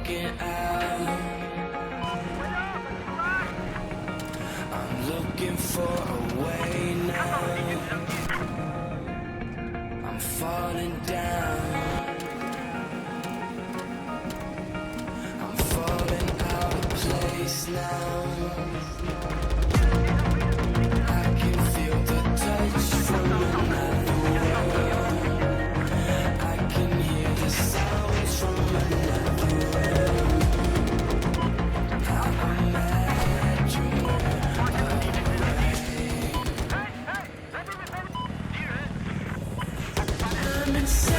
walking out. I'm looking for a way now. I'm falling down. I'm falling out of place now. I can feel the touch from another world. I can hear the sounds from another world. I imagine I'm insane.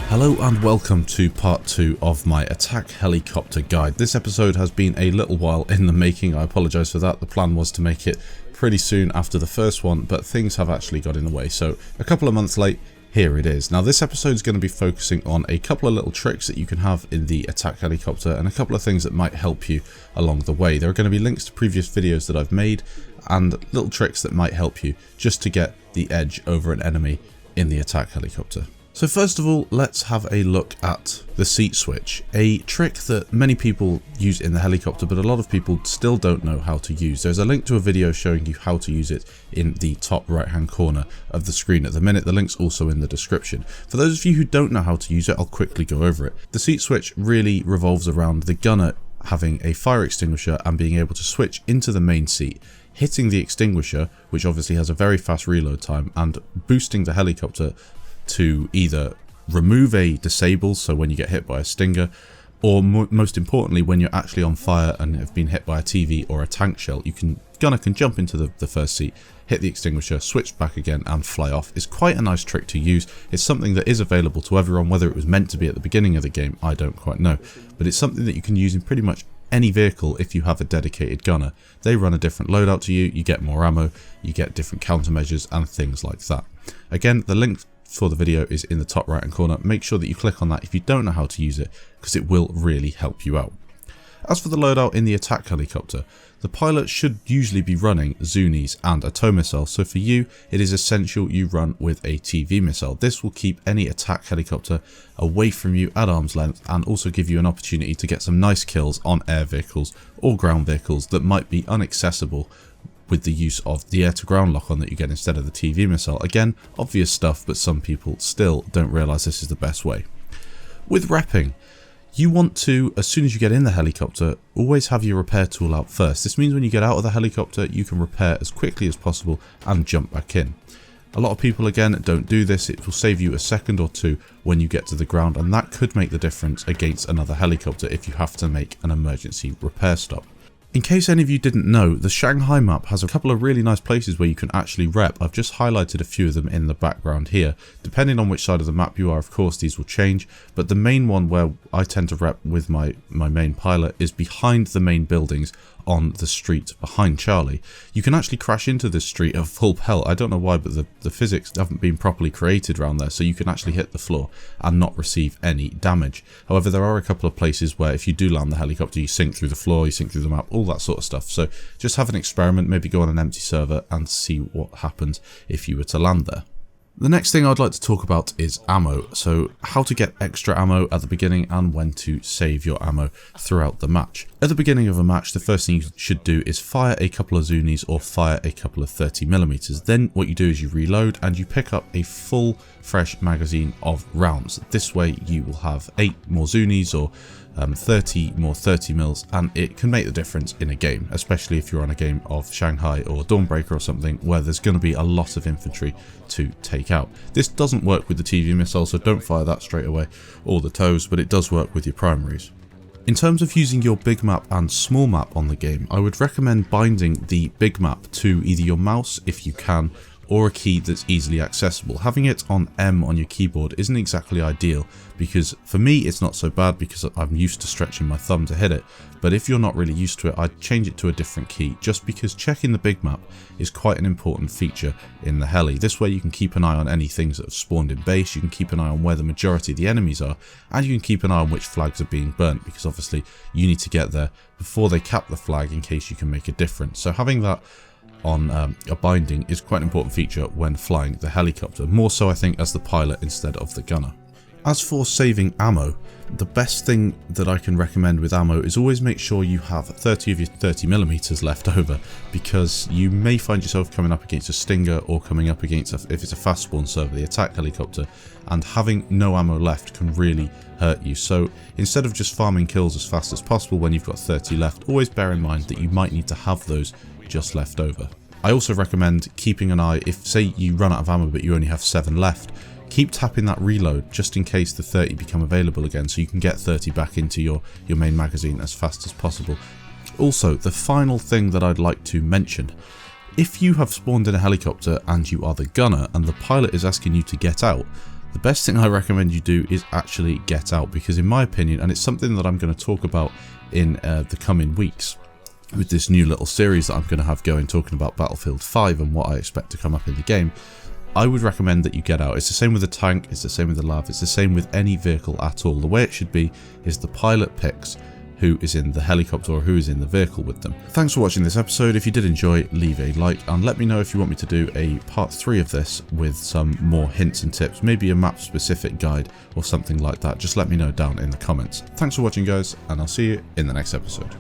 Hello and welcome to part 2 of my attack helicopter guide. This episode has been a little while in the making. I apologise for that. The plan was to make it pretty soon after the first one, but things have actually got in the way. So a couple of months late, here it is. Now this episode is going to be focusing on a couple of little tricks that you can have in the attack helicopter and a couple of things that might help you along the way. There are going to be links to previous videos that I've made and little tricks that might help you just to get the edge over an enemy in the attack helicopter. So first of all, let's have a look at the seat switch, a trick that many people use in the helicopter, but a lot of people still don't know how to use. There's a link to a video showing you how to use it in the top right hand corner of the screen at the minute. The link's also in the description. For those of you who don't know how to use it, I'll quickly go over it. The seat switch really revolves around the gunner having a fire extinguisher and being able to switch into the main seat, hitting the extinguisher, which obviously has a very fast reload time, and boosting the helicopter to either remove a disable, so when you get hit by a stinger, or most importantly when you're actually on fire and have been hit by a TV or a tank shell, gunner can jump into the first seat, hit the extinguisher, switch back again and fly off. It's quite a nice trick to use. It's something that is available to everyone. Whether it was meant to be at the beginning of the game, I don't quite know, but it's something that you can use in pretty much any vehicle if you have a dedicated gunner. They run a different loadout to you, you get more ammo, you get different countermeasures and things like that. Again, the link for the video is in the top right hand corner. Make sure that you click on that if you don't know how to use it, because it will really help you out. As for the loadout in the attack helicopter, the pilot should usually be running Zunis and a tow missile, so for you it is essential you run with a TV missile. This will keep any attack helicopter away from you at arm's length and also give you an opportunity to get some nice kills on air vehicles or ground vehicles that might be inaccessible with the use of the air-to-ground lock-on that you get instead of the TV missile. Again, obvious stuff, but some people still don't realise this is the best way. With repping, you want to, as soon as you get in the helicopter, always have your repair tool out first. This means when you get out of the helicopter, you can repair as quickly as possible and jump back in. A lot of people, again, don't do this. It will save you a second or two when you get to the ground, and that could make the difference against another helicopter if you have to make an emergency repair stop. In case any of you didn't know, the Shanghai map has a couple of really nice places where you can actually rep. I've just highlighted a few of them in the background here. Depending on which side of the map you are, of course, these will change, but the main one where I tend to rep with my main pilot is behind the main buildings on the street behind Charlie. You can actually crash into this street at full pelt. I don't know why, but the physics haven't been properly created around there, so you can actually hit the floor and not receive any damage. However, there are a couple of places where if you do land the helicopter, you sink through the floor, you sink through the map, all that sort of stuff. So just have an experiment, maybe go on an empty server and see what happens if you were to land there. The next thing I'd like to talk about is ammo. So how to get extra ammo at the beginning and when to save your ammo throughout the match. At the beginning of a match, the first thing you should do is fire a couple of Zunis or fire a couple of 30mm. Then what you do is you reload and you pick up a full fresh magazine of rounds. This way you will have 8 more Zunis or 30 more 30mm, and it can make the difference in a game, especially if you're on a game of Shanghai or Dawnbreaker or something where there's going to be a lot of infantry to take out. This doesn't work with the TV missile, so don't fire that straight away, or the tows, but it does work with your primaries. In terms of using your big map and small map on the game, I would recommend binding the big map to either your mouse if you can, or a key that's easily accessible. Having it on M on your keyboard isn't exactly ideal, because for me it's not so bad because I'm used to stretching my thumb to hit it, but if you're not really used to it, I'd change it to a different key, just because checking the big map is quite an important feature in the heli. This way you can keep an eye on any things that have spawned in base, you can keep an eye on where the majority of the enemies are, and you can keep an eye on which flags are being burnt, because obviously you need to get there before they cap the flag in case you can make a difference. So having that on a binding is quite an important feature when flying the helicopter, more so I think as the pilot instead of the gunner. As for saving ammo, the best thing that I can recommend with ammo is always make sure you have 30 of your 30mm left over, because you may find yourself coming up against a Stinger or coming up against, if it's a fast spawn server, the attack helicopter, and having no ammo left can really hurt you. So instead of just farming kills as fast as possible when you've got 30 left, always bear in mind that you might need to have those just left over. I also recommend keeping an eye, if say you run out of ammo but you only have 7 left, keep tapping that reload just in case the 30 become available again, so you can get 30 back into your main magazine as fast as possible. Also, the final thing that I'd like to mention, if you have spawned in a helicopter and you are the gunner and the pilot is asking you to get out, the best thing I recommend you do is actually get out, because in my opinion, and it's something that I'm going to talk about in the coming weeks with this new little series that I'm going to have going, talking about Battlefield 5 and what I expect to come up in the game, I would recommend that you get out. It's the same with the tank, it's the same with the LAV, it's the same with any vehicle at all. The way it should be is the pilot picks who is in the helicopter or who is in the vehicle with them. Thanks for watching this episode. If you did enjoy, leave a like and let me know if you want me to do a part 3 of this with some more hints and tips, maybe a map specific guide or something like that. Just let me know down in the comments. Thanks for watching guys, and I'll see you in the next episode.